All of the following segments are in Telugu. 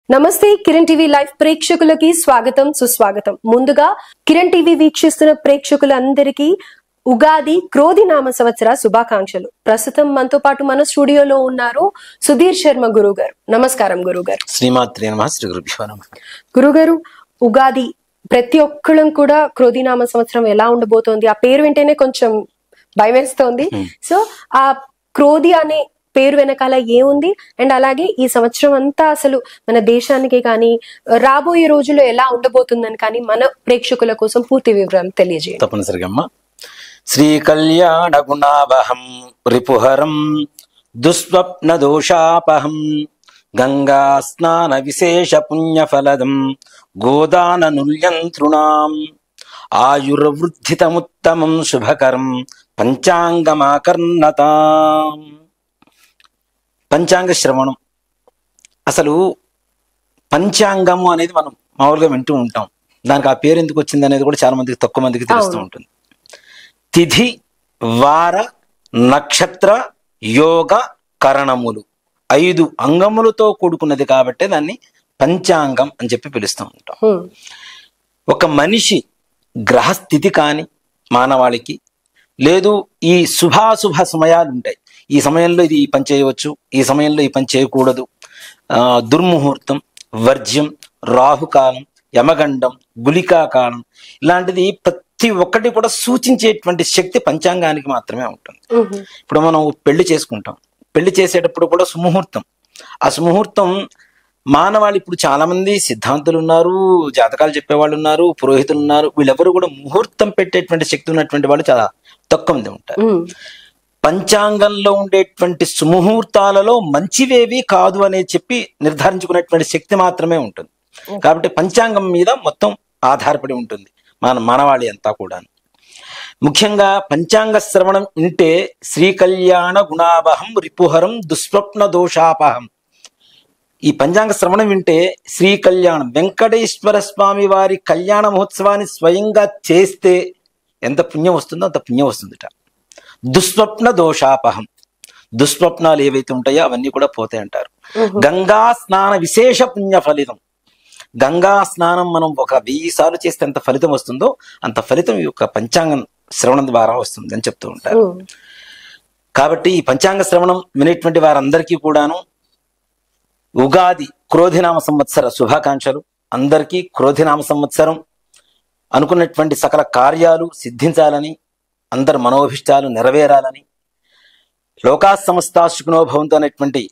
నమస్తే కిరణ్ టీవీ లైవ్ ప్రేక్షకులకి స్వాగతం సుస్వాగతం. ముందుగా కిరణ్ టీవీ వీక్షిస్తున్న ప్రేక్షకులందరికీ ఉగాది క్రోధి నామ సంవత్సర శుభాకాంక్షలు. ప్రస్తుతం మనతో పాటు మన స్టూడియోలో ఉన్నారు సుధీర్ శర్మ గురువు గారు. నమస్కారం గురువు గారు. శ్రీమాత్రే నమః. శ్రీ గురుభ్యో నమః. గురుగారు, ఉగాది ప్రతి ఒక్కళ్ళం కూడా క్రోధి నామ సంవత్సరం ఎలా ఉండబోతోంది, ఆ పేరు వింటేనే కొంచెం భయం వేస్తోంది. సో ఆ క్రోధి అనే పేరు వెనకాల ఏముంది, అండ్ అలాగే ఈ సంవత్సరం అంతా అసలు మన దేశానికి కానీ రాబోయే రోజుల్లో ఎలా ఉండబోతుందని కానీ మన ప్రేక్షకుల కోసం పూర్తి వివరాలు తెలియజేయండి. తప్పనిసరిగా అమ్మా. శ్రీ కళ్యాణ గుణావహం రిపుహరం దుస్వప్న దోషాపహం గంగా స్నాన విశేష పుణ్యఫలదం గోదాన నుల్యంతృణాం ఆయుర్వృద్ధితముత్తమం శుభకరం పంచాంగమాకర్ణతాం. పంచాంగ శ్రవణం. అసలు పంచాంగము అనేది మనం మామూలుగా వింటూ ఉంటాం. దానికి ఆ పేరు ఎందుకు వచ్చింది అనేది కూడా చాలా మందికి, తక్కువ మందికి తెలుస్తూ ఉంటుంది. తిథి, వార, నక్షత్ర, యోగ, కరణములు 5 అంగములతో కూడుకున్నది కాబట్టి దాన్ని పంచాంగం అని చెప్పి పిలుస్తూ ఉంటాం. ఒక మనిషి గ్రహస్థితి కానీ మానవాళికి లేదు, ఈ శుభాశుభ సమయాలు ఉంటాయి. ఈ సమయంలో ఈ పని చేయవచ్చు, ఈ సమయంలో ఈ పని చేయకూడదు, దుర్ముహూర్తం, వర్జ్యం, రాహుకాలం, యమగండం, గుళికా కాలం, ఇలాంటిది ప్రతి ఒక్కటి కూడా సూచించేటువంటి శక్తి పంచాంగానికి మాత్రమే ఉంటుంది. ఇప్పుడు మనం పెళ్లి చేసుకుంటాం, పెళ్లి చేసేటప్పుడు కూడా సుముహూర్తం. ఆ సుముహూర్తం మానవాళి ఇప్పుడు చాలా మంది సిద్ధాంతులు ఉన్నారు, జాతకాలు చెప్పేవాళ్ళు ఉన్నారు, పురోహితులు ఉన్నారు. వీళ్ళెవరు కూడా ముహూర్తం పెట్టేటువంటి శక్తి ఉన్నటువంటి వాళ్ళు చాలా తక్కువ మంది ఉంటారు. పంచాంగంలో ఉండేటువంటి సుముహూర్తాలలో మంచివేవి కాదు అని చెప్పి నిర్ధారించుకునేటువంటి శక్తి మాత్రమే ఉంటుంది. కాబట్టి పంచాంగం మీద మొత్తం ఆధారపడి ఉంటుంది మానవాళి అంతా కూడా. ముఖ్యంగా పంచాంగ శ్రవణం వింటే శ్రీ కళ్యాణ గుణావహం రిపుహరం దుస్వప్న దోషాపహం. ఈ పంచాంగ శ్రవణం వింటే శ్రీ కళ్యాణం, వెంకటేశ్వర స్వామి వారి కళ్యాణ మహోత్సవాన్ని స్వయంగా చేస్తే ఎంత పుణ్యం వస్తుందో అంత పుణ్యం వస్తుందిట. దుస్వప్న దోషాపహం, దుస్వప్నాలు ఏవైతే ఉంటాయో అవన్నీ కూడా పోతాయి అంటారు. గంగా స్నాన విశేష పుణ్య ఫలితం. గంగా స్నానం మనం ఒక 1000 సార్లు చేస్తే ఎంత ఫలితం వస్తుందో అంత ఫలితం ఈ యొక్క పంచాంగం శ్రవణం ద్వారా వస్తుంది అని చెప్తూ ఉంటారు. కాబట్టి ఈ పంచాంగ శ్రవణం వినేటువంటి వారందరికీ కూడాను ఉగాది క్రోధినామ సంవత్సర శుభాకాంక్షలు. అందరికీ క్రోధినామ సంవత్సరం అనుకున్నటువంటి సకల కార్యాలు సిద్ధించాలని, అందరి మనోభిష్టాలు నెరవేరాలని, లోకా సమస్తా సుఖినో భవంతు అనేటువంటి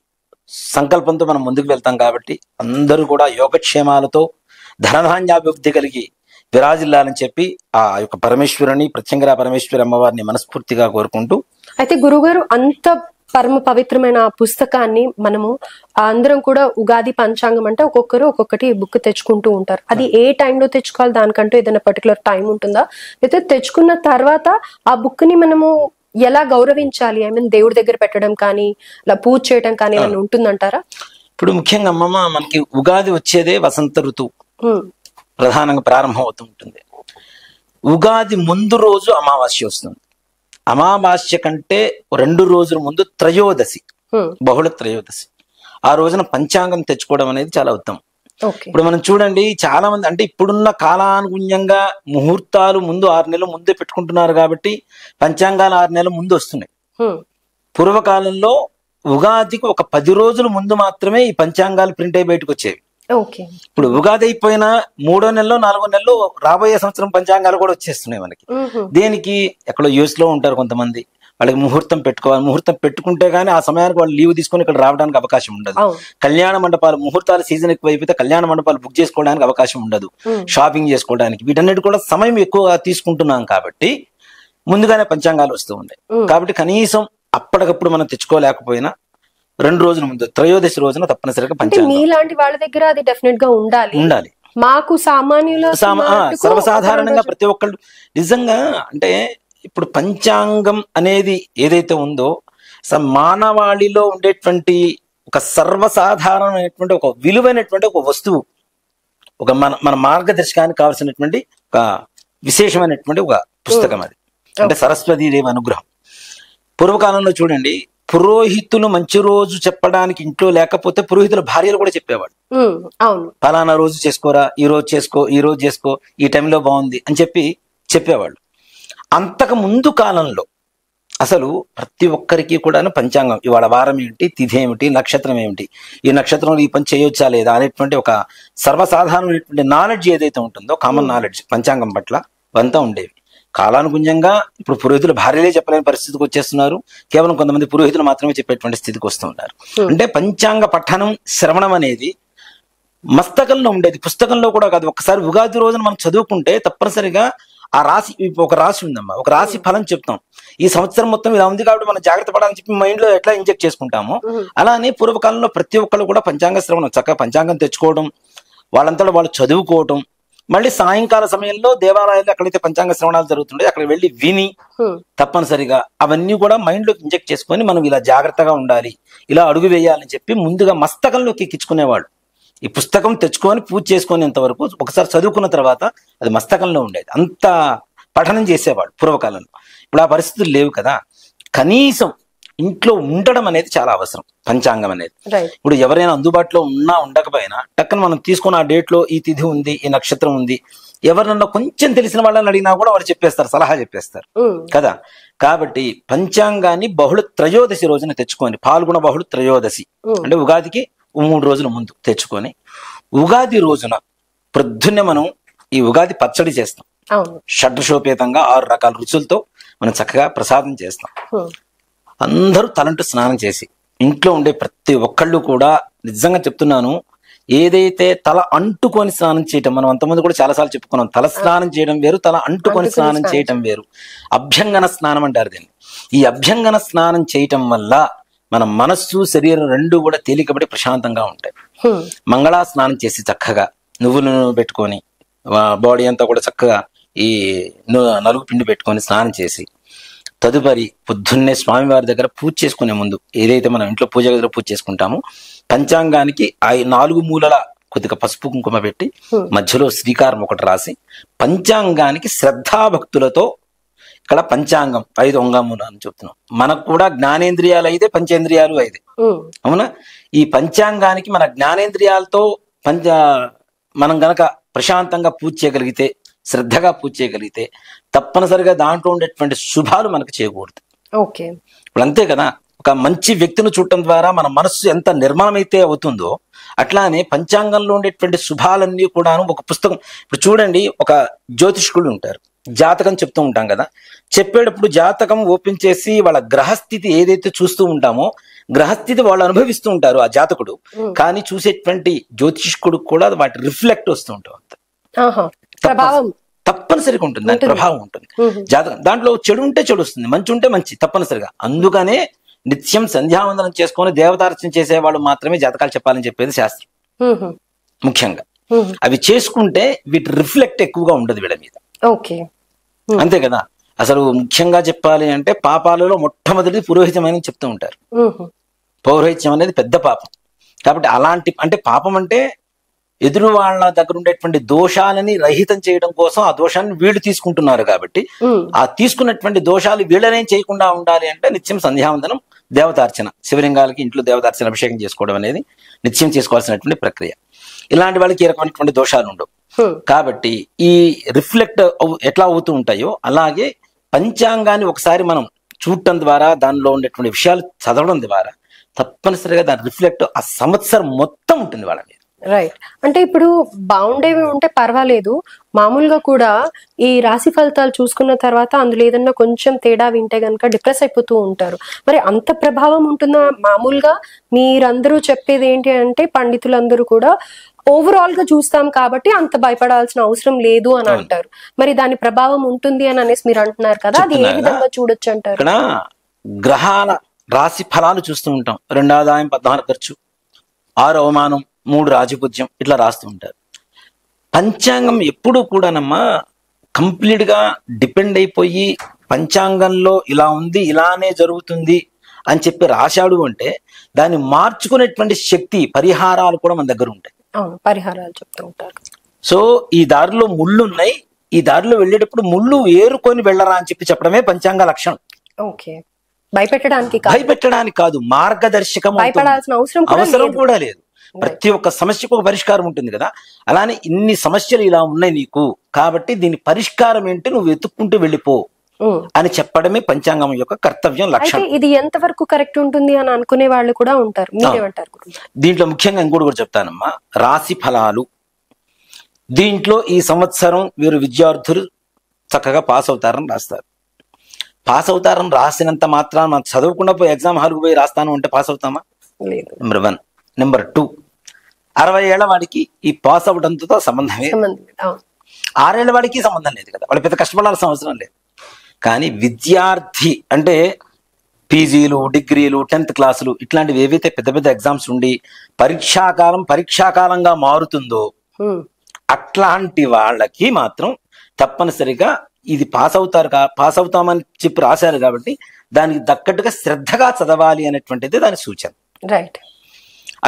సంకల్పంతో మనం ముందుకు వెళ్తాం. కాబట్టి అందరూ కూడా యోగక్షేమాలతో ధనధాన్యాభివృద్ధి కలిగి విరాజిల్లాలని చెప్పి ఆ యొక్క పరమేశ్వరుని, ప్రత్యంగరా పరమేశ్వరి అమ్మవారిని మనస్ఫూర్తిగా కోరుకుంటూ, అయితే గురుగారు అంత పరమ పవిత్రమైన ఆ పుస్తకాన్ని మనము అందరం కూడా ఉగాది పంచాంగం అంటే ఒక్కొక్కరు ఒక్కొక్కటి బుక్ తెచ్చుకుంటూ ఉంటారు. అది ఏ టైంలో తెచ్చుకోవాలి, దానికంటూ ఏదైనా పర్టికులర్ టైం ఉంటుందా, అయితే తెచ్చుకున్న తర్వాత ఆ బుక్ ని మనము ఎలా గౌరవించాలి, ఐ మీన్ దేవుడి దగ్గర పెట్టడం కానీ ఇలా పూజ చేయడం కానీ ఏమైనా ఉంటుందంటారా? ఇప్పుడు ముఖ్యంగా అమ్మమ్మ మనకి ఉగాది వచ్చేదే వసంత ఋతువు ప్రధానంగా ప్రారంభం అవుతూ ఉంటుంది. ఉగాది ముందు రోజు అమావాస్య వస్తుంది. అమావాస్య కంటే 2 రోజుల ముందు త్రయోదశి, బహుళ త్రయోదశి. ఆ రోజున పంచాంగం తెచ్చుకోవడం అనేది చాలా ఉత్తమం. ఇప్పుడు మనం చూడండి, చాలా మంది అంటే ఇప్పుడున్న కాలానుగుణ్యంగా ముహూర్తాలు ముందు 6 నెలల ముందే పెట్టుకుంటున్నారు కాబట్టి పంచాంగాలు 6 నెలల ముందు వస్తున్నాయి. పూర్వకాలంలో ఉగాదికి ఒక 10 రోజుల ముందు మాత్రమే ఈ పంచాంగాలు ప్రింట్ అయి బయటకు వచ్చేవి. ఇప్పుడు ఉగాది అయిపోయిన 3వ నెలలో 4వ నెలలో రాబోయే సంవత్సరం పంచాంగాలు కూడా వచ్చేస్తున్నాయి మనకి. దేనికి? ఎక్కడో యూఎస్ లో ఉంటారు కొంతమంది, వాళ్ళకి ముహూర్తం పెట్టుకోవాలి. ముహూర్తం పెట్టుకుంటే గానీ ఆ సమయానికి వాళ్ళు లీవ్ తీసుకొని ఇక్కడ రావడానికి అవకాశం ఉండదు. కళ్యాణ మండపాలు, ముహూర్తాల సీజన్ ఎక్కువ అయిపోతే కళ్యాణ మండపాలు బుక్ చేసుకోవడానికి అవకాశం ఉండదు, షాపింగ్ చేసుకోవడానికి. వీటన్నిటి కూడా సమయం ఎక్కువగా తీసుకుంటున్నాం కాబట్టి ముందుగానే పంచాంగాలు వస్తూ ఉన్నాయి. కాబట్టి కనీసం అప్పటికప్పుడు మనం తెచ్చుకోలేకపోయినా 2 రోజుల ముందు త్రయోదశి రోజున తప్పనిసరిగా పంచాంగం. మీలాంటి వాళ్ళ దగ్గర అది డెఫినెట్ గా ఉండాలి. మాకు సామాన్యుల సర్వసాధారణంగా ప్రతి ఒక్కళ్ళు నిజంగా అంటే ఇప్పుడు పంచాంగం అనేది ఏదైతే ఉందో మానవాళిలో ఉండేటువంటి ఒక సర్వసాధారణమైనటువంటి ఒక విలువైనటువంటి ఒక వస్తువు, ఒక మన మార్గదర్శకానికి కావాల్సినటువంటి ఒక విశేషమైనటువంటి ఒక పుస్తకం అది. అంటే సరస్వతీదేవి అనుగ్రహం. పూర్వకాలంలో చూడండి, పురోహితులు మంచి రోజు చెప్పడానికి ఇంట్లో లేకపోతే పురోహితుల భార్యలు కూడా చెప్పేవాడు. అవును, ఫలానా రోజు చేసుకోరా, ఈ రోజు చేసుకో, ఈ రోజు చేసుకో, ఈ టైంలో బాగుంది అని చెప్పేవాళ్ళు. అంతకు ముందు కాలంలో అసలు ప్రతి ఒక్కరికి కూడా పంచాంగం, ఇవాళ వారం ఏమిటి, తిథి ఏమిటి, నక్షత్రం ఏమిటి, ఈ నక్షత్రంలో ఈ పని చేయొచ్చా లేదా అనేటువంటి ఒక సర్వసాధారణమైనటువంటి నాలెడ్జ్ ఏదైతే ఉంటుందో, కామన్ నాలెడ్జ్ పంచాంగం పట్ల అవంతా ఉండేవి. కాలానుగుణ్యంగా ఇప్పుడు పురోహితులు భార్యలే చెప్పలేని పరిస్థితికి వచ్చేస్తున్నారు. కేవలం కొంతమంది పురోహితులు మాత్రమే చెప్పేటువంటి స్థితికి వస్తూ ఉన్నారు. అంటే పంచాంగ పఠనం, శ్రవణం అనేది మస్తకంలో ఉండేది, పుస్తకంలో కూడా కాదు. ఒకసారి ఉగాది రోజున మనం చదువుకుంటే తప్పనిసరిగా ఆ రాశి, ఒక రాశి ఉందమ్మా, ఒక రాశి ఫలం చెప్తాం. ఈ సంవత్సరం మొత్తం ఇలా ఉంది కాబట్టి మనం జాగ్రత్త పడాలని చెప్పి మైండ్ లో ఎట్లా ఇంజెక్ట్ చేసుకుంటామో, అలానే పూర్వకాలంలో ప్రతి ఒక్కళ్ళు కూడా పంచాంగ శ్రవణం, చక్కగా పంచాంగం తెచ్చుకోవడం, వాళ్ళంతా వాళ్ళు చదువుకోవడం, మళ్ళీ సాయంకాల సమయంలో దేవాలయాల్లో ఎక్కడైతే పంచాంగ శ్రవణాలు జరుగుతుంటాయో అక్కడ వెళ్ళి విని తప్పనిసరిగా అవన్నీ కూడా మైండ్ లోకి ఇంజెక్ట్ చేసుకొని మనం ఇలా జాగ్రత్తగా ఉండాలి, ఇలా అడుగు వేయాలని చెప్పి ముందుగా మస్తకంలోకి ఎక్కించుకునేవాళ్ళు. ఈ పుస్తకం తెచ్చుకొని పూజ చేసుకునేంత వరకు ఒకసారి చదువుకున్న తర్వాత అది మస్తకంలో ఉండేది. అంత పఠనం చేసేవాళ్ళు పూర్వకాలంలో. ఇప్పుడు ఆ పరిస్థితులు లేవు కదా. కనీసం ఇంట్లో ఉండడం అనేది చాలా అవసరం, పంచాంగం అనేది. ఇప్పుడు ఎవరైనా అందుబాటులో ఉన్నా ఉండకపోయినా టక్కన మనం తీసుకున్న ఆ డేట్ లో ఈ తిథి ఉంది, ఈ నక్షత్రం ఉంది, ఎవరినన్నా కొంచెం తెలిసిన వాళ్ళని అడిగినా కూడా వాళ్ళు చెప్పేస్తారు, సలహా చెప్పేస్తారు కదా. కాబట్టి పంచాంగాన్ని బహుళ త్రయోదశి రోజున తెచ్చుకోండి. పాల్గొన బహుళ త్రయోదశి అంటే ఉగాదికి 3 రోజుల ముందు తెచ్చుకొని, ఉగాది రోజున ప్రొద్దున్నే మనం ఈ ఉగాది పచ్చడి చేస్తాం. షడ్రసోపేతంగా 6 రకాల రుచులతో మనం చక్కగా ప్రసాదం చేస్తాం. అందరూ తలంటు స్నానం చేసి, ఇంట్లో ఉండే ప్రతి ఒక్కళ్ళు కూడా, నిజంగా చెప్తున్నాను, ఏదైతే తల అంటుకొని స్నానం చేయటం, మనం అంతమంది కూడా చాలాసార్లు చెప్పుకున్నాం, తల స్నానం చేయడం వేరు, తల అంటుకొని స్నానం చేయటం వేరు. అభ్యంగన స్నానం అంటారు దీన్ని. ఈ అభ్యంగన స్నానం చేయటం వల్ల మన మనస్సు, శరీరం రెండు కూడా తేలికబడి ప్రశాంతంగా ఉంటాయి. మంగళా స్నానం చేసి చక్కగా నువ్వులు పెట్టుకొని బాడీ అంతా కూడా చక్కగా ఈ నలుగు పిండి పెట్టుకొని స్నానం చేసి, తదుపరి పొద్దున్నే స్వామివారి దగ్గర పూజ చేసుకునే ముందు, ఏదైతే మనం ఇంట్లో పూజ గదిలో పూజ చేసుకుంటామో, పంచాంగానికి 4 మూలల కొద్దిగా పసుపు కుంకుమ పెట్టి మధ్యలో శ్రీకారం ఒకటి రాసి, పంచాంగానికి శ్రద్ధాభక్తులతో, ఇక్కడ పంచాంగం 5 అంగములు అని చెప్తున్నాం. మనకు కూడా జ్ఞానేంద్రియాలు 5, పంచేంద్రియాలు 5, అవునా? ఈ పంచాంగానికి మన జ్ఞానేంద్రియాలతో మనం గనక ప్రశాంతంగా పూజ చేయగలిగితే, శ్రద్ధగా పూజ చేయగలిగితే తప్పనిసరిగా దాంట్లో ఉండేటువంటి శుభాలు మనకు చేకూరుతాయి. ఓకే, ఇప్పుడు అంతే కదా. ఒక మంచి వ్యక్తిని చూడటం ద్వారా మన మనస్సు ఎంత నిర్మలమైతే అవుతుందో, అట్లానే పంచాంగంలో ఉండేటువంటి శుభాలన్నీ కూడాను ఒక పుస్తకం. ఇప్పుడు చూడండి, ఒక జ్యోతిష్కులు ఉంటారు, జాతకం చెప్తూ ఉంటాం కదా. చెప్పేటప్పుడు జాతకం ఓపెన్ చేసి వాళ్ళ గ్రహస్థితి ఏదైతే చూస్తూ ఉంటామో, గ్రహస్థితి వాళ్ళు అనుభవిస్తూ ఉంటారు ఆ జాతకుడు, కానీ చూసేటువంటి జ్యోతిష్కుడు కూడా వాటి రిఫ్లెక్ట్ వస్తూ ఉంటాం. తప్పనిసరిగా ఉంటుంది, దాని ప్రభావం ఉంటుంది. జాతకం దాంట్లో చెడు ఉంటే చెడు వస్తుంది, మంచి ఉంటే మంచి, తప్పనిసరిగా. అందుకనే నిత్యం సంధ్యావందనం చేసుకొని దేవతార్చన చేసేవాళ్ళు మాత్రమే జాతకాలు చెప్పాలని చెప్పేది శాస్త్రం. ముఖ్యంగా అవి చేసుకుంటే వీటి రిఫ్లెక్ట్ ఎక్కువగా ఉండదు వీళ్ళ మీద. అంతే కదా. అసలు ముఖ్యంగా చెప్పాలి అంటే పాపాలలో మొట్టమొదటి పురోహితం అని చెప్తూ ఉంటారు. పౌరోహిత్యం అనేది పెద్ద పాపం. కాబట్టి అలాంటి, అంటే పాపం అంటే ఎదురు వాళ్ళ దగ్గర ఉండేటువంటి దోషాలని రహితం చేయడం కోసం ఆ దోషాన్ని వీళ్ళు తీసుకుంటున్నారు. కాబట్టి ఆ తీసుకున్నటువంటి దోషాలు వీళ్ళనేం చేయకుండా ఉండాలి అంటే నిత్యం సంధ్యావందనం, దేవతార్చన, శివలింగాలకి ఇంట్లో దేవతార్చన అభిషేకం చేసుకోవడం అనేది నిత్యం చేసుకోవాల్సినటువంటి ప్రక్రియ. ఇలాంటి వాళ్ళకి ఏ రకమైనటువంటి దోషాలు ఉండవు. కాబట్టి ఈ రిఫ్లెక్ట్ ఎట్లా అవుతూ ఉంటాయో అలాగే పంచాంగాన్ని ఒకసారి మనం చూడటం ద్వారా, దానిలో ఉండేటువంటి విషయాలు చదవడం ద్వారా తప్పనిసరిగా దాని రిఫ్లెక్ట్ ఆ సంవత్సరం మొత్తం ఉంటుంది వాళ్ళ మీద. రైట్. అంటే ఇప్పుడు బాగుండేవి ఉంటే పర్వాలేదు, మామూలుగా కూడా ఈ రాశి ఫలితాలు చూసుకున్న తర్వాత అందులో ఏదన్నా కొంచెం తేడా వింటే గనక డిప్రెస్ అయిపోతూ ఉంటారు. మరి అంత ప్రభావం ఉంటుందా? మామూలుగా మీరందరూ చెప్పేది ఏంటి అంటే, పండితులందరూ కూడా ఓవరాల్ గా చూస్తాం కాబట్టి అంత భయపడాల్సిన అవసరం లేదు అని అంటారు. మరి దాని ప్రభావం ఉంటుంది అని అనేసి మీరు అంటున్నారు కదా, అది ఏ విధంగా చూడొచ్చు అంటారు? ఇక్కడ గ్రహాల రాశి ఫలాలు చూస్తూ ఉంటాం. 2 ఆదాయం 14 ఖర్చు, 6 అవమానం, 3 రాజపూజ్యం, ఇట్లా రాస్తూ ఉంటారు. పంచాంగం ఎప్పుడు కూడానమ్మా కంప్లీట్ గా డిపెండ్ అయిపోయి పంచాంగంలో ఇలా ఉంది, ఇలానే జరుగుతుంది అని చెప్పి రాశాడు అంటే దాన్ని మార్చుకునేటువంటి శక్తి, పరిహారాలు కూడా మన దగ్గర ఉంటాయి. పరిహారాలు చెప్తూ ఉంటారు. సో ఈ దారిలో ముళ్ళు ఉన్నాయి, ఈ దారిలో వెళ్ళేటప్పుడు ముళ్ళు ఏరుకొని వెళ్ళరా అని చెప్పి చెప్పడమే పంచాంగ లక్షణం. ఓకే. భయపెట్టడానికి కాదు, భయపెట్టడానికి కాదు, మార్గదర్శకం అవుతుంది. భయపడాల్సిన అవసరం కూడా లేదు. ప్రతి ఒక్క సమస్యకు ఒక పరిష్కారం ఉంటుంది కదా. అలానే ఇన్ని సమస్యలు ఇలా ఉన్నాయి నీకు, కాబట్టి దీని పరిష్కారం ఏంటి నువ్వు వెతుక్కుంటూ వెళ్ళిపో అని చెప్పడమే పంచాంగం యొక్క కర్తవ్యం, లక్ష్యం. ఇది ఎంత వరకు కరెక్ట్ ఉంటుంది అని అనుకునే వాళ్ళు కూడా ఉంటారు, మీరేమంటారు? దీంట్లో ముఖ్యంగా ఇంకోటి కూడా చెప్తానమ్మా, రాశి ఫలాలు. దీంట్లో ఈ సంవత్సరం వీరు విద్యార్థులు చక్కగా పాస్ అవుతారని రాస్తారు. పాస్ అవుతారని రాసినంత మాత్రం మనం చదవకుండా పోయి ఎగ్జామ్ హాల్కి పోయి రాస్తాను అంటే పాస్ అవుతామా? నెంబర్ 1. నెంబర్ 2, 60 ఏళ్ల వాడికి ఈ పాస్ అవడంతో సంబంధమే, 6 ఏళ్ల వాడికి సంబంధం లేదు కదా, వాడు పెద్ద కష్టపడాల్సిన అవసరం లేదు. కానీ విద్యార్థి అంటే పీజీలు, డిగ్రీలు, 10th క్లాసులు ఇట్లాంటివి ఏవైతే పెద్ద పెద్ద ఎగ్జామ్స్ ఉండి పరీక్షాకాలంగా మారుతుందో అట్లాంటి వాళ్ళకి మాత్రం తప్పనిసరిగా ఇది పాస్ అవుతామని చెప్పి రాశారు కాబట్టి దానికి తగ్గట్టుగా శ్రద్ధగా చదవాలి అనేటువంటిది దాని సూచన. రైట్.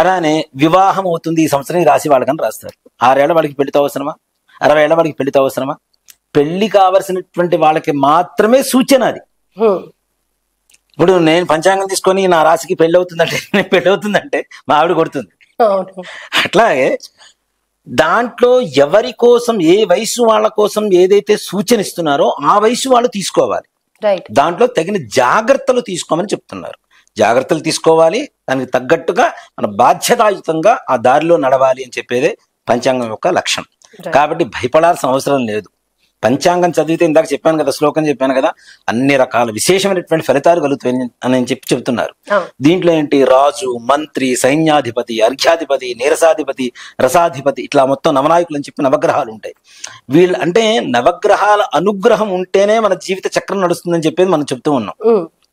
అలానే వివాహం అవుతుంది ఈ సంవత్సరం రాసి వాళ్ళకని రాస్తారు. 6 ఏళ్ల వాడికి పెళ్లితో అవసరమా? 60 ఏళ్ల వాడికి పెళ్లితో అవసరమా? పెళ్లి కావలసినటువంటి వాళ్ళకి మాత్రమే సూచన అది. ఇప్పుడు నేను పంచాంగం తీసుకొని నా రాశికి పెళ్లి అవుతుందంటే మా ఆవిడ కొడుతుంది. అట్లాగే దాంట్లో ఎవరి కోసం, ఏ వయసు వాళ్ళ కోసం ఏదైతే సూచన ఇస్తున్నారో ఆ వయసు వాళ్ళు తీసుకోవాలి. దాంట్లో తగిన జాగ్రత్తలు తీసుకోమని చెప్తున్నారు. జాగ్రత్తలు తీసుకోవాలి, దానికి తగ్గట్టుగా మన బాధ్యతాయుతంగా ఆ దారిలో నడవాలి అని చెప్పేదే పంచాంగం యొక్క లక్ష్యం. కాబట్టి భయపడాల్సిన అవసరం లేదు. పంచాంగం చదివితే ఇందాక చెప్పాను కదా, శ్లోకం చెప్పాను కదా, అన్ని రకాల విశేషమైనటువంటి ఫలితాలు కలుగుతాయి అని చెప్తున్నారు. దీంట్లో ఏంటి, రాజు, మంత్రి, సైన్యాధిపతి, అర్ఘ్యాధిపతి, నీరసాధిపతి, రసాధిపతి, ఇట్లా మొత్తం నవనాయకులు అని చెప్పి నవగ్రహాలు ఉంటాయి. వీళ్ళు అంటే నవగ్రహాల అనుగ్రహం ఉంటేనే మన జీవిత చక్రం నడుస్తుందని చెప్పేది మనం చెప్తూ ఉన్నాం.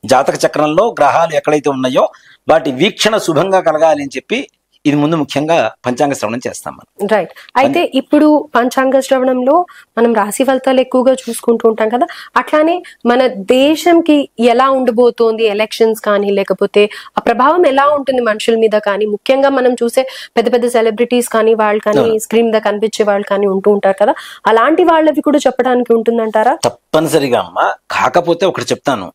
జాతక చక్రంలో గ్రహాలు ఎక్కడైతే ఉన్నాయో వాటి వీక్షణ శుభంగా కలగాలి అని చెప్పి ఇది ముందు ముఖ్యంగా పంచాంగ శ్రవణం చేస్తాం మనం. రైట్. అయితే ఇప్పుడు పంచాంగ శ్రవణంలో మనం రాశి ఫలితాలు ఎక్కువగా చూసుకుంటూ ఉంటాం కదా, అట్లానే మన దేశంకి ఎలా ఉండబోతోంది, ఎలక్షన్స్ కానీ లేకపోతే ఆ ప్రభావం ఎలా ఉంటుంది మనుషుల మీద కానీ, ముఖ్యంగా మనం చూసే పెద్ద పెద్ద సెలబ్రిటీస్ కానీ వాళ్ళు కానీ స్క్రీన్ మీద కనిపించే వాళ్ళు కానీ ఉంటూ ఉంటారు కదా, అలాంటి వాళ్ళవి కూడా చెప్పడానికి ఉంటుందంటారా? తప్పనిసరిగా అమ్మా. కాకపోతే ఒకటి చెప్తాను,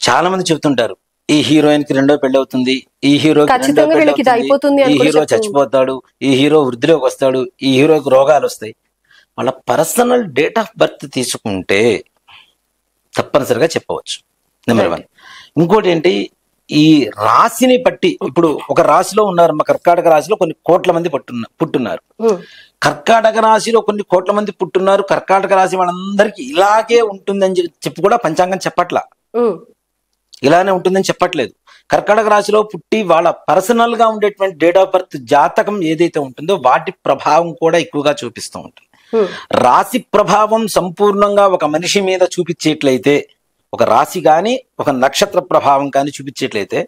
చాలా మంది చెప్తుంటారు ఈ హీరోయిన్ కి 2వ పెళ్లి అవుతుంది, ఈ హీరోకి 2వ పెళ్లి అవుతుంది, ఈ హీరో చచ్చిపోతాడు, ఈ హీరో వృద్ధిలోకి వస్తాడు, ఈ హీరోకి రోగాలు వస్తాయి. వాళ్ళ పర్సనల్ డేట్ ఆఫ్ బర్త్ తీసుకుంటే తప్పనిసరిగా చెప్పవచ్చు. నెంబర్ 1. ఇంకోటి ఏంటి, ఈ రాశిని బట్టి ఇప్పుడు ఒక రాశిలో ఉన్నారు, మా కర్కాటక రాశిలో కొన్ని కోట్ల మంది పుట్టున్నారు. కర్కాటక రాశిలో కొన్ని కోట్ల మంది పుట్టున్నారు. కర్కాటక రాశి వాళ్ళందరికీ ఇలాగే ఉంటుందని చెప్పి కూడా పంచాంగం చెప్పట్లా, ఇలానే ఉంటుందని చెప్పట్లేదు. కర్కాటక రాశిలో పుట్టి వాళ్ళ పర్సనల్ గా ఉండేటువంటి డేట్ ఆఫ్ బర్త్ జాతకం ఏదైతే ఉంటుందో వాటి ప్రభావం కూడా ఎక్కువగా చూపిస్తూ ఉంటుంది. రాశి ప్రభావం సంపూర్ణంగా ఒక మనిషి మీద చూపించేట్లయితే, ఒక రాశి కానీ ఒక నక్షత్ర ప్రభావం కానీ చూపించేట్లయితే,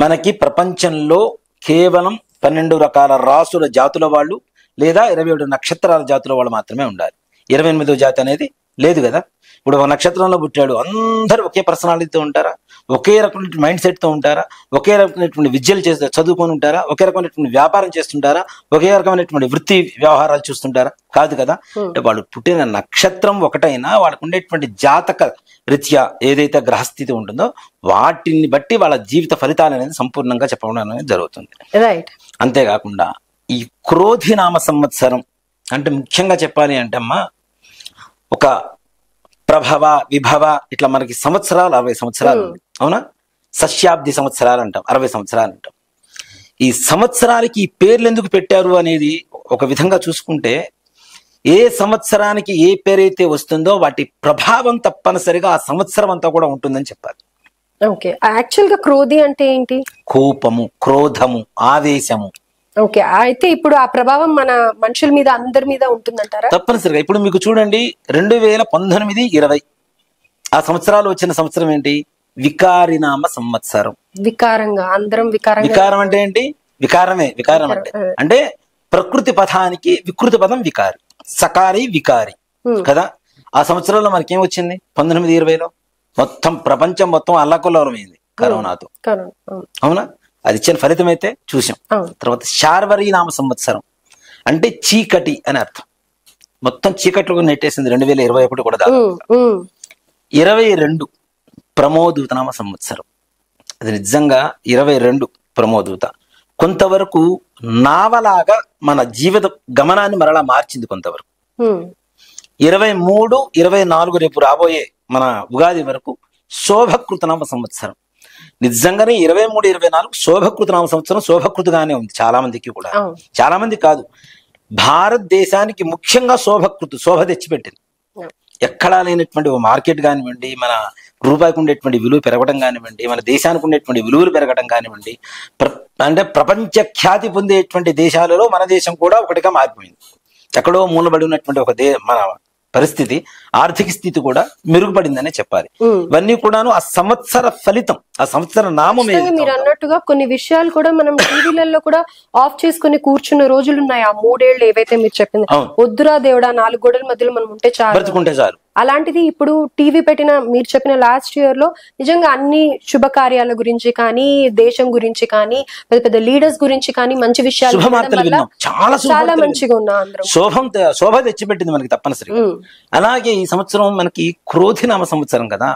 మనకి ప్రపంచంలో కేవలం 12 రకాల రాసుల జాతుల వాళ్ళు లేదా 27 నక్షత్రాల జాతుల వాళ్ళు మాత్రమే ఉండాలి. 28వ జాతి అనేది లేదు కదా. ఇప్పుడు ఒక నక్షత్రంలో పుట్టాడు, అందరూ ఒకే పర్సనాలిటీతో ఉంటారా? ఒకే రకమైనటువంటి మైండ్ సెట్ తో ఉంటారా? ఒకే రకమైనటువంటి విద్యలు చదువుకొని ఉంటారా? ఒకే రకమైనటువంటి వ్యాపారం చేస్తుంటారా? ఒకే రకమైనటువంటి వృత్తి వ్యవహారాలు చూస్తుంటారా? కాదు కదా. అంటే వాళ్ళు పుట్టిన నక్షత్రం ఒకటైనా వాళ్ళకు ఉండేటువంటి జాతక రీత్యా ఏదైతే గ్రహస్థితి ఉంటుందో వాటిని బట్టి వాళ్ళ జీవిత ఫలితాలు అనేది సంపూర్ణంగా చెప్పడం అనేది జరుగుతుంది. అంతేకాకుండా ఈ క్రోధినామ సంవత్సరం అంటే ముఖ్యంగా చెప్పాలి అంటే అమ్మా, ఒక ప్రభవ విభవ ఇట్లా మనకి సంవత్సరాలు 60 సంవత్సరాలు, అవునా? సశ్యాబ్ది సంవత్సరాలు అంటాం, 60 సంవత్సరాలు అంటాం. ఈ సంవత్సరానికి ఈ పేర్లు ఎందుకు పెట్టారు అనేది ఒక విధంగా చూసుకుంటే, ఏ సంవత్సరానికి ఏ పేరైతే వస్తుందో వాటి ప్రభావం తప్పనిసరిగా ఆ సంవత్సరం అంతా కూడా ఉంటుందని చెప్పాలి. ఓకే. యాక్చువల్ గా క్రోధి అంటే ఏంటి? కోపము, క్రోధము, ఆవేశము. ఓకే. అయితే ఇప్పుడు ఆ ప్రభావం మన మనుషుల మీద అందరి మీద ఉంటుందంటారా? తప్పనిసరిగా. ఇప్పుడు మీకు చూడండి, 2019, 20 ఆ సంవత్సరాలు వచ్చిన సంవత్సరం ఏంటి? వికారినామ సంవత్సరం. వికారంగా అందరం వికారం అంటే ఏంటి? వికారం అంటే ప్రకృతి పదానికి వికృతి పదం వికారి, సకారి వికారి కదా. ఆ సంవత్సరంలో మనకేం వచ్చింది? 19, 20లో మొత్తం ప్రపంచం మొత్తం అల్లకొల్లమైంది కరోనాతో, అవునా? అది ఇచ్చిన ఫలితం అయితే చూసాం. తర్వాత శార్వరి నామ సంవత్సరం అంటే చీకటి అని అర్థం. మొత్తం చీకట్లో నెట్టేసింది 2021 కూడా. 22 ప్రమోదూత నామ సంవత్సరం. అది నిజంగా 22 ప్రమోదూత. కొంతవరకు నావలాగా మన జీవిత గమనాన్ని మరలా మార్చింది. కొంతవరకు 23, 24 రేపు రాబోయే మన ఉగాది వరకు శోభకృత నామ సంవత్సరం. నిజంగానే 23, 24 శోభకృత నామ సంవత్సరం శోభకృతగానే ఉంది చాలా మందికి కూడా. చాలా మంది కాదు, భారతదేశానికి ముఖ్యంగా శోభ తెచ్చిపెట్టింది. ఎక్కడా లేనటువంటి ఒక మార్కెట్ కానివ్వండి, మన రూపాయికి ఉండేటువంటి విలువ పెరగడం కానివ్వండి, మన దేశానికి ఉండేటువంటి విలువలు పెరగడం కానివ్వండి, అంటే ప్రపంచ ఖ్యాతి పొందేటువంటి దేశాలలో మన దేశం కూడా ఒకటిగా మారిపోయింది. ఎక్కడో మూలబడి ఉన్నటువంటి ఒక మన పరిస్థితి, ఆర్థిక స్థితి కూడా మెరుగుపడిందనే చెప్పాలి. ఇవన్నీ కూడాను ఆ సంవత్సర ఫలితం, ఆ సంవత్సర నామం. మీరు అన్నట్టుగా కొన్ని విషయాలు కూడా మనం టీవీలలో కూడా ఆఫ్ చేసుకుని కూర్చున్న రోజులు ఉన్నాయి. ఆ 3 ఏళ్ళు ఏవైతే మీరు చెప్పింది, వద్దురా దేవుడా 4 గోడల మధ్యలో మనం ఉంటే చాలు. అలాంటిది ఇప్పుడు టీవీ పెట్టిన, మీరు చెప్పిన లాస్ట్ ఇయర్ లో నిజంగా అన్ని శుభకార్యాల గురించి కానీ, దేశం గురించి కానీ, పెద్ద పెద్ద లీడర్స్ గురించి కానీ మంచి విషయాలు చాలా మంచిగా ఉన్నా. శోభ తెచ్చిపెట్టింది మనకి తప్పనిసరిగా. అలాగే ఈ సంవత్సరం మనకి క్రోధి నామ సంవత్సరం కదా.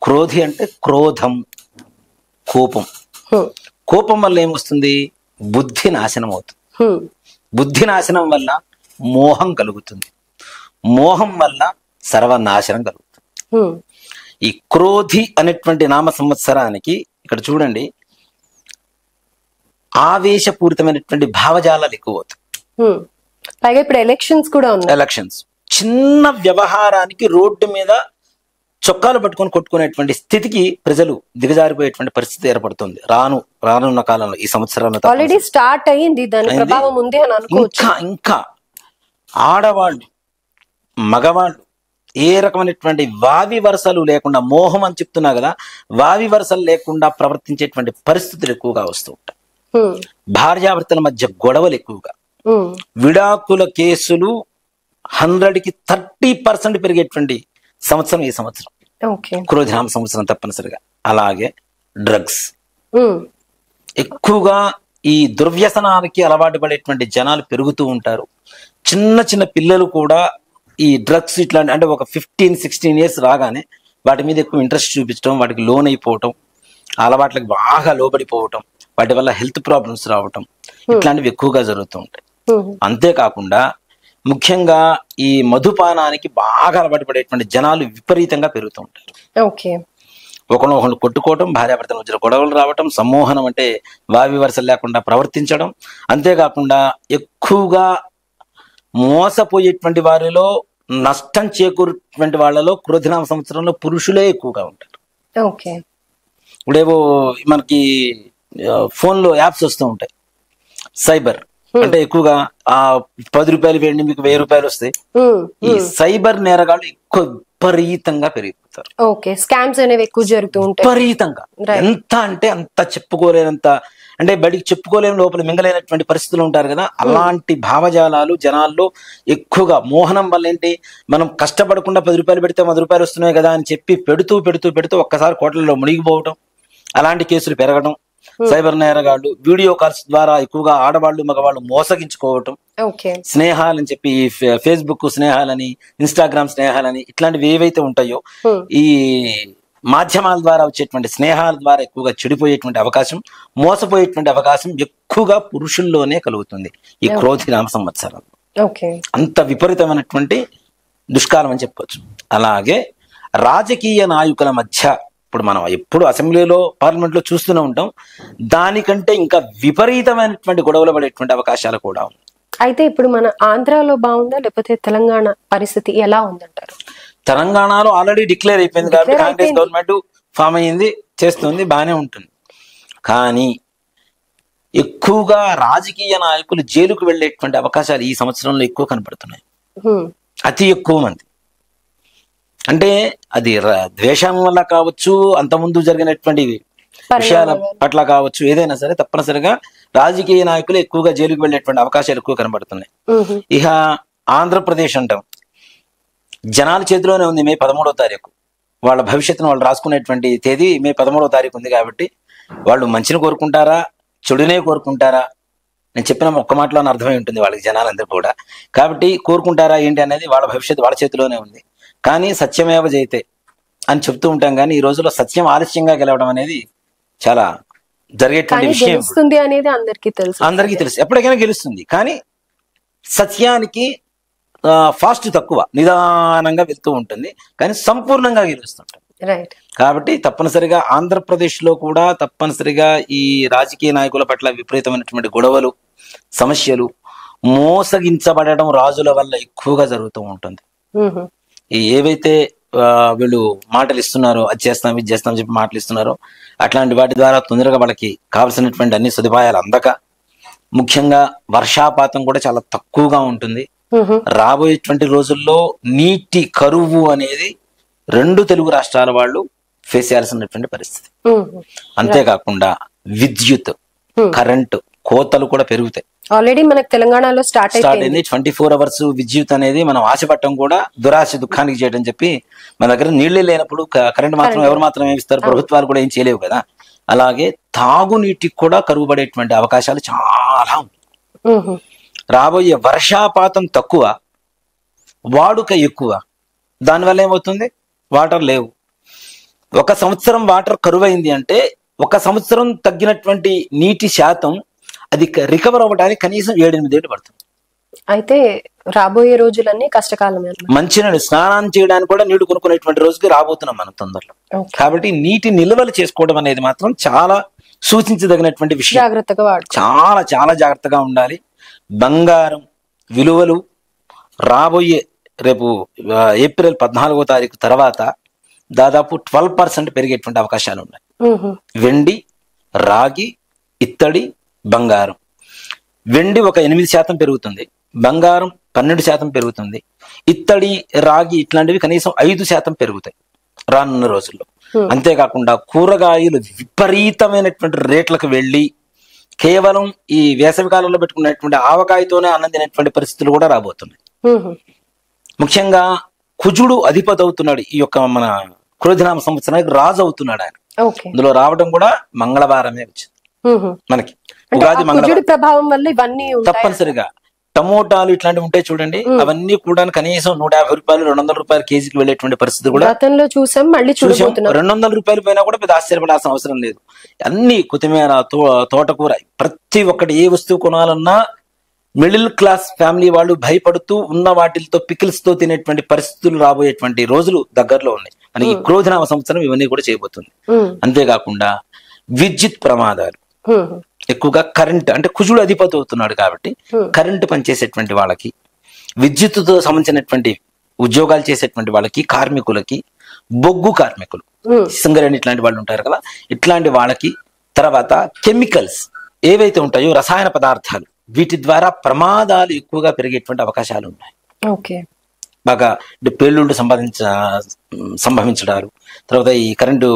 క్రోధి అంటే క్రోధం, కోపం. కోపం వల్ల ఏమొస్తుంది? బుద్ధి నాశనం అవుతుంది. బుద్ధి నాశనం వల్ల మోహం కలుగుతుంది. మోహం వల్ల సర్వనాశనం కలుగుతుంది. ఈ క్రోధి అనేటువంటి నామ సంవత్సరానికి ఇక్కడ చూడండి, ఆవేశపూరితమైనటువంటి భావజాలాలు ఎక్కువ అవుతాయి. పైగా ఇప్పుడు ఎలక్షన్స్ కూడా ఉన్నాయి. ఎలక్షన్స్, చిన్న వ్యవహారానికి రోడ్డు మీద చొక్కాలు పట్టుకొని కొట్టుకునేటువంటి స్థితికి ప్రజలు దిగజారిపోయేటువంటి పరిస్థితి ఏర్పడుతుంది రానున్న కాలంలో. ఈ సంవత్సరంలో ఆల్రెడీ స్టార్ట్ అయ్యింది, దాని ప్రభావం ఉంది అని అనుకోవచ్చు. ఇంకా ఆడవాళ్ళు, మగవాళ్ళు ఏ రకమైనటువంటి వావి వరసలు లేకుండా, మోహం అని చెప్తున్నా కదా, వావి వరసలు లేకుండా ప్రవర్తించేటువంటి పరిస్థితులు ఎక్కువగా వస్తూ ఉంటాయి. భార్యాభర్తల మధ్య గొడవలు ఎక్కువగా, విడాకుల కేసులు 100కి 30% పెరిగేటువంటి సంవత్సరం ఈ సంవత్సరం, క్రోధినామ సంవత్సరం తప్పనిసరిగా. అలాగే డ్రగ్స్, ఎక్కువగా ఈ దుర్వ్యసనానికి అలవాటు పడేటువంటి జనాలు పెరుగుతూ ఉంటారు. చిన్న చిన్న పిల్లలు కూడా ఈ డ్రగ్స్ ఇట్లాంటి, అంటే ఒక 15-16 ఇయర్స్ రాగానే వాటి మీద ఎక్కువ ఇంట్రెస్ట్ చూపించడం, వాటికి లోన్ అయిపోవటం, అలవాట్లకు బాగా లోబడిపోవటం, వాటి వల్ల హెల్త్ ప్రాబ్లమ్స్ రావటం, ఇట్లాంటివి ఎక్కువగా జరుగుతూ ఉంటాయి. అంతేకాకుండా ముఖ్యంగా ఈ మధుపానానికి బాగా అలవాటు పడేటువంటి జనాలు విపరీతంగా పెరుగుతూ ఉంటారు. ఒకళ్ళు కొట్టుకోవటం, భార్యాభర్తల మధ్య గొడవలు రావటం, సమ్మోహనం అంటే వావి వరసలు లేకుండా ప్రవర్తించడం. అంతేకాకుండా ఎక్కువగా మోసపోయేటువంటి వారిలో, నష్టం చేకూరేటువంటి వాళ్ళలో క్రోధినామ సంవత్సరంలో పురుషులే ఎక్కువగా ఉంటారు. ఇప్పుడేవో మనకి ఫోన్లో యాప్స్ వస్తూ ఉంటాయి, సైబర్ అంటే ఎక్కువగా ఆ 10 రూపాయలు వేయండి మీకు 1000 రూపాయలు వస్తాయి. ఈ సైబర్ నేరగాళ్ళు ఎక్కువ విపరీతంగా పెరిగిపోతారు. స్కామ్స్ అనేవి ఎక్కువ జరుగుతూ ఉంటాయి విపరీతంగా. ఎంత అంటే అంత చెప్పుకోలేనంత, అంటే బడికి చెప్పుకోలేని లోపల మింగలేనటువంటి పరిస్థితులు ఉంటారు కదా. అలాంటి భావజాలాలు జనాల్లో ఎక్కువగా, మోహనం వల్ల ఏంటి, మనం కష్టపడకుండా 10 రూపాయలు పెడితే 100 రూపాయలు వస్తున్నాయి కదా అని చెప్పి పెడుతూ ఒక్కసారి కోట్లలో మునిగిపోవటం, అలాంటి కేసులు పెరగడం. సైబర్ నేరగాళ్ళు వీడియో కాల్స్ ద్వారా ఎక్కువగా ఆడవాళ్ళు మగవాళ్ళు మోసగించుకోవటం, స్నేహాలని చెప్పి ఫేస్బుక్ స్నేహాలని, ఇన్స్టాగ్రామ్ స్నేహాలని, ఇట్లాంటివి ఏవైతే ఉంటాయో ఈ మాధ్యమాల ద్వారా వచ్చేటువంటి స్నేహాల ద్వారా ఎక్కువగా చెడిపోయేటువంటి అవకాశం, మోసపోయేటువంటి అవకాశం ఎక్కువగా పురుషుల్లోనే కలుగుతుంది ఈ క్రోధినామ సంవత్సరం. అంత విపరీతమైనటువంటి దుష్కాలం అని చెప్పొచ్చు. అలాగే రాజకీయ నాయకుల మధ్య ఇప్పుడు మనం ఎప్పుడు అసెంబ్లీలో, పార్లమెంట్ లో చూస్తూనే ఉంటాం, దానికంటే ఇంకా విపరీతమైనటువంటి గొడవలు పడేటువంటి అవకాశాలు కూడా ఉన్నాయి. అయితే ఇప్పుడు మన ఆంధ్రాలో బాగుందా, లేకపోతే తెలంగాణ పరిస్థితి ఎలా ఉందంటారు? తెలంగాణలో ఆల్రెడీ డిక్లేర్ అయిపోయింది కాబట్టి కాంగ్రెస్ గవర్నమెంట్ ఫామ్ అయ్యింది, చేస్తుంది, బాగానే ఉంటుంది. కానీ ఎక్కువగా రాజకీయ నాయకులు జైలుకు వెళ్ళేటువంటి అవకాశాలు ఈ సంవత్సరంలో ఎక్కువ కనపడుతున్నాయి. అతి ఎక్కువ మంది, అంటే అది ద్వేషం వల్ల కావచ్చు, అంతకుముందు జరిగినటువంటి విషయాల పట్ల కావచ్చు, ఏదైనా సరే తప్పనిసరిగా రాజకీయ నాయకులు ఎక్కువగా జైలుకు వెళ్ళేటువంటి అవకాశాలు ఎక్కువ కనబడుతున్నాయి. ఇక ఆంధ్రప్రదేశ్ అంటాం, జనాల చేతిలోనే ఉంది. మే 13వ తారీఖు వాళ్ళ భవిష్యత్తును వాళ్ళు రాసుకునేటువంటి తేదీ మే 13వ తారీఖు ఉంది. కాబట్టి వాళ్ళు మంచిని కోరుకుంటారా, చెడునే కోరుకుంటారా? నేను చెప్పిన ఒక్క మాటలో అర్థమై ఉంటుంది వాళ్ళకి, జనాలందరూ కూడా. కాబట్టి కోరుకుంటారా ఏంటి అనేది వాళ్ళ భవిష్యత్తు వాళ్ళ చేతిలోనే ఉంది. కానీ సత్యమేవ జయతే, అని చెప్తూ ఉంటాం, కానీ ఈ రోజుల్లో సత్యం ఆలస్యంగా గెలవడం అనేది చాలా జరిగేటువంటి కానీ విషయం. గెలుస్తుంది అనేది అందరికీ తెలుసు. అందరికీ తెలుసు, ఎప్పటికైనా గెలుస్తుంది. కానీ సత్యానికి ఫాస్ట్ తక్కువ, నిదానంగా వెళ్తూ ఉంటుంది, కానీ సంపూర్ణంగా గెలుస్తుంటుంది. రైట్. కాబట్టి తప్పనిసరిగా ఆంధ్రప్రదేశ్ లో కూడా తప్పనిసరిగా ఈ రాజకీయ నాయకుల పట్ల విపరీతమైనటువంటి గొడవలు, సమస్యలు, మోసగించబడడం రాజుల వల్ల ఎక్కువగా జరుగుతూ ఉంటుంది. ఈ ఏవైతే వీళ్ళు మాటలు ఇస్తున్నారో, అది చేస్తాం ఇది చేస్తాం చెప్పి మాటలు ఇస్తున్నారో, అట్లాంటి వాటి ద్వారా తొందరగా వాళ్ళకి కావలసినటువంటి అన్ని సదుపాయాలు అందక, ముఖ్యంగా వర్షాపాతం కూడా చాలా తక్కువగా ఉంటుంది. రాబోయేటువంటి రోజుల్లో నీటి కరువు అనేది 2 తెలుగు రాష్ట్రాల వాళ్ళు ఫేస్ చేయాల్సినటువంటి పరిస్థితి. అంతేకాకుండా విద్యుత్, కరెంటు కోతలు కూడా పెరుగుతాయి. ఆల్రెడీ మనకు తెలంగాణలో స్టార్ట్ అయింది. 24 hours విద్యుత్ అనేది మనం ఆశపడటం కూడా దురాశ దుఃఖానికి చేయడం చెప్పి, మన దగ్గర నీళ్లే లేనప్పుడు కరెంట్ మాత్రం ఎవరు మాత్రం ఏమిస్తారు, ప్రభుత్వాలు కూడా ఏం చేయలేవు కదా. అలాగే తాగునీటికి కూడా కరువు పడేటువంటి అవకాశాలు చాలా ఉన్నాయి. రాబోయే వర్షాపాతం తక్కువ, వాడుక ఎక్కువ, దానివల్ల ఏమవుతుంది, వాటర్ లేవు. 1 సంవత్సరం వాటర్ కరువైంది అంటే 1 సంవత్సరం తగ్గినటువంటి నీటి శాతం అది రికవర్ అవ్వడానికి కనీసం 7-8 ఏళ్ళు పడుతుంది. అయితే రాబోయే రోజులన్నీ కష్టకాలమే. మంచినీళ్ళు స్నానం చేయడానికి కూడా నీళ్లు కొనుక్కునేటువంటి రోజుకి రాబోతున్నాం మనం తొందరలో. కాబట్టి నీటి నిల్వలు చేసుకోవడం అనేది మాత్రం చాలా సూచించదగినటువంటి విషయం. జాగ్రత్తగా చాలా చాలా జాగ్రత్తగా ఉండాలి. బంగారం విలువలు రాబోయే రేపు ఏప్రిల్ 14వ తారీఖు తర్వాత దాదాపు 12% పెరిగేటువంటి అవకాశాలు ఉన్నాయి. వెండి, రాగి, ఇత్తడి, బంగారం. వెండి ఒక 8% పెరుగుతుంది, బంగారం 12% పెరుగుతుంది, ఇత్తడి, రాగి ఇట్లాంటివి కనీసం 5% పెరుగుతాయి రానున్న రోజుల్లో. అంతేకాకుండా కూరగాయలు విపరీతమైనటువంటి రేట్లకు వెళ్ళి కేవలం ఈ వేసవి కాలంలో పెట్టుకున్నటువంటి ఆవకాయతోనే ఆనందినటువంటి పరిస్థితులు కూడా రాబోతున్నాయి. ముఖ్యంగా కుజుడు అధిపతి అవుతున్నాడు. ఈ యొక్క మన క్రోధినామ సంవత్సరానికి రాజు అవుతున్నాడు ఆయన. ఇందులో రావడం కూడా మంగళవారమే వచ్చింది మనకి. ఉగాది మంగళవారం ప్రభావం వల్ల ఇవన్నీ తప్పనిసరిగా. టమోటాలు ఇట్లాంటివి ఉంటాయి చూడండి, అవన్నీ కూడా కనీసం 150 రూపాయలు 200 రూపాయలు కేజీకి వెళ్ళేటువంటి పరిస్థితి కూడా గతంలో చూసాం. మళ్ళీ 200 రూపాయలు పైన కూడా పెద్ద ఆశ్చర్యపడాల్సిన అవసరం లేదు. అన్ని కొత్తిమీర, తోటకూర, ప్రతి ఒక్కటి ఏ వస్తువు కొనాలన్నా మిడిల్ క్లాస్ ఫ్యామిలీ వాళ్ళు భయపడుతూ ఉన్న వాటితో పికిల్స్ తో తినేటువంటి పరిస్థితులు రాబోయేటువంటి రోజులు దగ్గరలో ఉన్నాయి. మనకి క్రోధినామ సంవత్సరం ఇవన్నీ కూడా చేయబోతుంది. అంతేకాకుండా విద్యుత్ ప్రమాదాలు ఎక్కువగా, కరెంట్ అంటే కుజుడు అధిపతి అవుతున్నాడు కాబట్టి కరెంటు పనిచేసేటువంటి వాళ్ళకి, విద్యుత్తుతో సంబంధించినటువంటి ఉద్యోగాలు చేసేటువంటి వాళ్ళకి, కార్మికులకి, బొగ్గు కార్మికులు, సింగరేణి ఇట్లాంటి వాళ్ళు ఉంటారు కదా, ఇట్లాంటి వాళ్ళకి, తర్వాత కెమికల్స్ ఏవైతే ఉంటాయో రసాయన పదార్థాలు, వీటి ద్వారా ప్రమాదాలు ఎక్కువగా పెరిగేటువంటి అవకాశాలు ఉన్నాయి. బాగా పేలుళ్ళు సంభవించడాలు, తర్వాత ఈ కరెంటు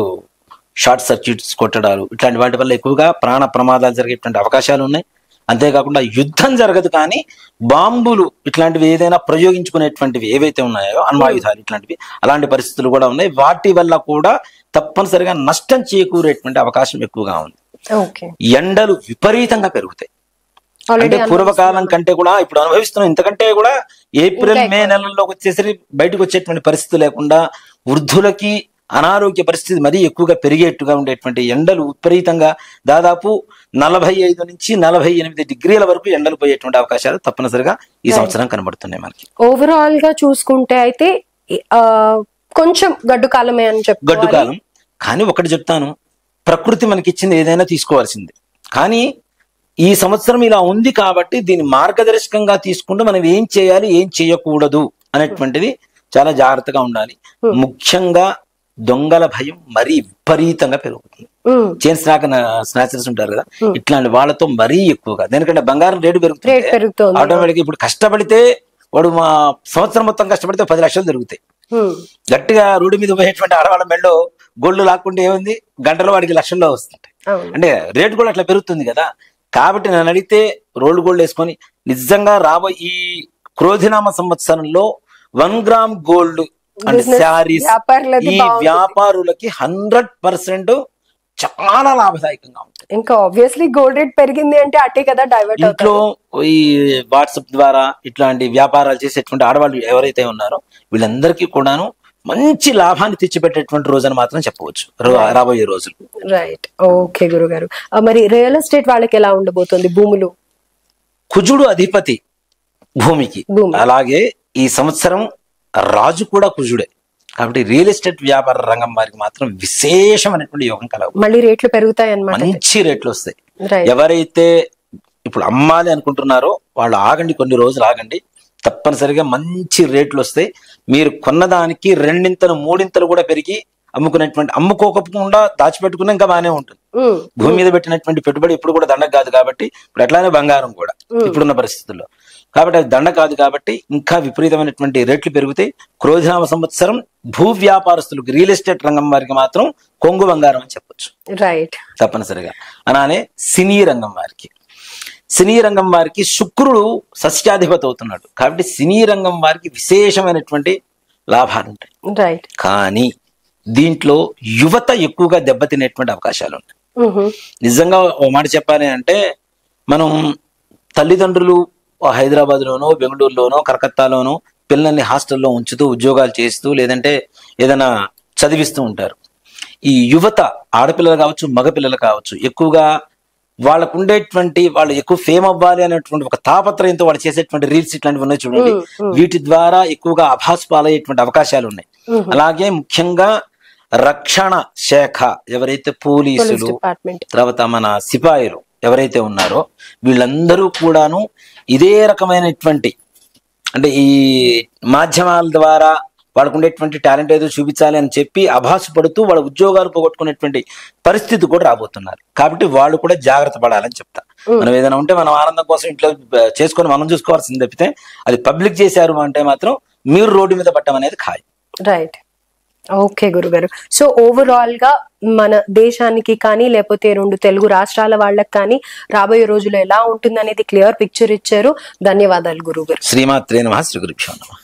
షార్ట్ సర్క్యూట్స్ కొట్టడాలు, ఇట్లాంటి వాటి వల్ల ఎక్కువగా ప్రాణ ప్రమాదాలు జరిగేటువంటి అవకాశాలు ఉన్నాయి. అంతేకాకుండా యుద్ధం జరగదు కానీ బాంబులు ఇట్లాంటివి ఏదైనా ప్రయోగించుకునేటువంటివి ఏవైతే ఉన్నాయో, అణ్వాయుధాలు ఇట్లాంటివి, అలాంటి పరిస్థితులు కూడా ఉన్నాయి. వాటి వల్ల కూడా తప్పనిసరిగా నష్టం చేకూరేటువంటి అవకాశం ఎక్కువగా ఉంది. ఎండలు విపరీతంగా పెరుగుతాయి. అంటే పూర్వకాలం కంటే కూడా ఇప్పుడు అనుభవిస్తున్నాం. ఇంతకంటే కూడా ఏప్రిల్ మే నెలల్లోకి వచ్చేసరికి బయటకు వచ్చేటువంటి పరిస్థితి లేకుండా వృద్ధులకి అనారోగ్య పరిస్థితి మరీ ఎక్కువగా పెరిగేట్టుగా ఉండేటువంటి ఎండలు విపరీతంగా దాదాపు 45 నుంచి 48 డిగ్రీల వరకు ఎండలు పోయేటువంటి అవకాశాలు తప్పనిసరిగా ఈ సంవత్సరం కనబడుతున్నాయి మనకి. ఓవరాల్ గా చూసుకుంటే అయితే కొంచెం గడ్డు కాలమే అని చెప్పి, గడ్డు కాలం. కానీ ఒకటి చెప్తాను, ప్రకృతి మనకి ఇచ్చింది ఏదైనా తీసుకోవాల్సింది. కానీ ఈ సంవత్సరం ఇలా ఉంది కాబట్టి దీన్ని మార్గదర్శకంగా తీసుకుంటూ మనం ఏం చేయాలి, ఏం చేయకూడదు అనేటువంటిది చాలా జాగ్రత్తగా ఉండాలి. ముఖ్యంగా దొంగల భయం మరీ విపరీతంగా పెరుగుతుంది. చైన్ స్నాచర్స్ ఉంటారు కదా, ఇట్లాంటి వాళ్ళతో మరీ ఎక్కువగా. ఎందుకంటే బంగారం రేటు పెరుగుతుంది ఆటోమేటిక్. ఇప్పుడు కష్టపడితే వాడు మా సంవత్సరం మొత్తం కష్టపడితే 10 లక్షలు దొరుకుతాయి. గట్టిగా రోడ్డు మీద పోయేటువంటి ఆడవాళ్ళ మెళ్ళో గోల్డ్ లాక్కుంటే ఏముంది, గంటలో వాడికి లక్షల్లో వస్తుంటాయి. అంటే రేటు కూడా అట్లా పెరుగుతుంది కదా. కాబట్టి నన్ను అడిగితే రోల్డ్ గోల్డ్ వేసుకొని నిజంగా రాబోయే ఈ క్రోధినామ సంవత్సరంలో 1 గ్రామ్ గోల్డ్ అండ్ శారీస్ ఈ వ్యాపారులకి 100% చాలా లాభదాయకంగా ఉంటుంది. ఇంకా ఆబ్వియస్లీ గోల్డ్ రేట్ పెరిగింది అంటే అటే కదా డైవర్ట్ ఇంట్లో ఈ వాట్సాప్ ద్వారా ఇట్లాంటి వ్యాపారాలు చేసేటువంటి ఆడవాళ్ళు ఎవరైతే ఉన్నారో వీళ్ళందరికీ కూడాను మంచి లాభాన్ని తెచ్చిపెట్టేటువంటి రోజు అని మాత్రం చెప్పవచ్చు రాబోయే రోజులు. రైట్, ఓకే గురుగారు. మరి రియల్ ఎస్టేట్ వాళ్ళకి ఎలా ఉండబోతుంది? భూములు, కుజుడు అధిపతి భూమికి, అలాగే ఈ సంవత్సరం రాజు కూడా కుజుడే, కాబట్టి రియల్ ఎస్టేట్ వ్యాపార రంగం వారికి మాత్రం విశేషమైనటువంటి యోగం కలగదు. మళ్ళీ రేట్లు పెరుగుతాయి అన్నమాట, మంచి రేట్లు వస్తాయి. ఎవరైతే ఇప్పుడు అమ్మాలి అనుకుంటున్నారో వాళ్ళు ఆగండి, కొన్ని రోజులు ఆగండి, తప్పనిసరిగా మంచి రేట్లు వస్తాయి. మీరు కొన్నదానికి 2 3 కూడా పెరిగి అమ్ముకోకుండా దాచిపెట్టుకున్నా ఇంకా బాగానే ఉంటుంది. భూమి మీద పెట్టినటువంటి పెట్టుబడి ఇప్పుడు కూడా దండగ కాదు కాబట్టి, ఇప్పుడు అట్లానే బంగారం కూడా ఇప్పుడున్న పరిస్థితుల్లో, కాబట్టి అది దండ కాదు కాబట్టి ఇంకా విపరీతమైనటువంటి రేట్లు పెరుగుతాయి. క్రోధినామ సంవత్సరం భూ వ్యాపారస్తులకు, రియల్ ఎస్టేట్ రంగం వారికి మాత్రం కొంగు బంగారం అని చెప్పొచ్చు. రైట్, తప్పనిసరిగా. అలానే సినీ రంగం వారికి శుక్రుడు సస్యాధిపతి అవుతున్నాడు, కాబట్టి సినీ రంగం వారికి విశేషమైనటువంటి లాభాలు ఉంటాయి. రైట్, కానీ దీంట్లో యువత ఎక్కువగా దెబ్బతినేటువంటి అవకాశాలు ఉన్నాయి. నిజంగా ఓ మాట చెప్పాలి అంటే, మనం తల్లిదండ్రులు హైదరాబాద్ లోనో, బెంగళూరులోనో, కలకత్తాలోనో పిల్లల్ని హాస్టల్లో ఉంచుతూ ఉద్యోగాలు చేస్తూ లేదంటే ఏదైనా చదివిస్తూ ఉంటారు. ఈ యువత, ఆడపిల్లలు కావచ్చు, మగపిల్లలు కావచ్చు, ఎక్కువగా వాళ్ళకు ఉండేటువంటి, వాళ్ళు ఎక్కువ ఫేమ్ అవ్వాలి అనేటువంటి ఒక తాపత్రయంతో వాళ్ళు చేసేటువంటి రీల్స్ ఇట్లాంటివి ఉన్నాయి చూడండి, వీటి ద్వారా ఎక్కువగా అభాసు పాలయ్యేటువంటి అవకాశాలు ఉన్నాయి. అలాగే ముఖ్యంగా రక్షణ శాఖ ఎవరైతే పోలీసులు, తర్వాత మన సిపాయిలు ఎవరైతే ఉన్నారో వీళ్ళందరూ కూడాను ఇదే రకమైనటువంటి, అంటే ఈ మాధ్యమాల ద్వారా వాళ్ళకు ఉండేటువంటి టాలెంట్ ఏదో చూపించాలి అని చెప్పి అభాసు పడుతూ వాళ్ళ ఉద్యోగాలు పోగొట్టుకునేటువంటి పరిస్థితి కూడా రాబోతున్నారు. కాబట్టి వాళ్ళు కూడా జాగ్రత్త పడాలని చెప్తా. మనం ఏదైనా ఉంటే మనం ఆనందం కోసం ఇంట్లో చేసుకొని మనం చూసుకోవాల్సింది తప్పితే, అది పబ్లిక్ చేశారు అంటే మాత్రం మీరు రోడ్డు మీద పట్టడం అనేది ఖాయం. రైట్, ఓకే గురుగారు. సో ఓవరాల్ గా మన దేశానికి కానీ లేకపోతే 2 తెలుగు రాష్ట్రాల వాళ్ళకి కానీ రాబోయే రోజుల్లో ఎలా ఉంటుంది అనేది క్లియర్ పిక్చర్ ఇచ్చారు. ధన్యవాదాలు గురుగారు. శ్రీమాత్రే నమః. శ్రీ గురుభ్యో నమః.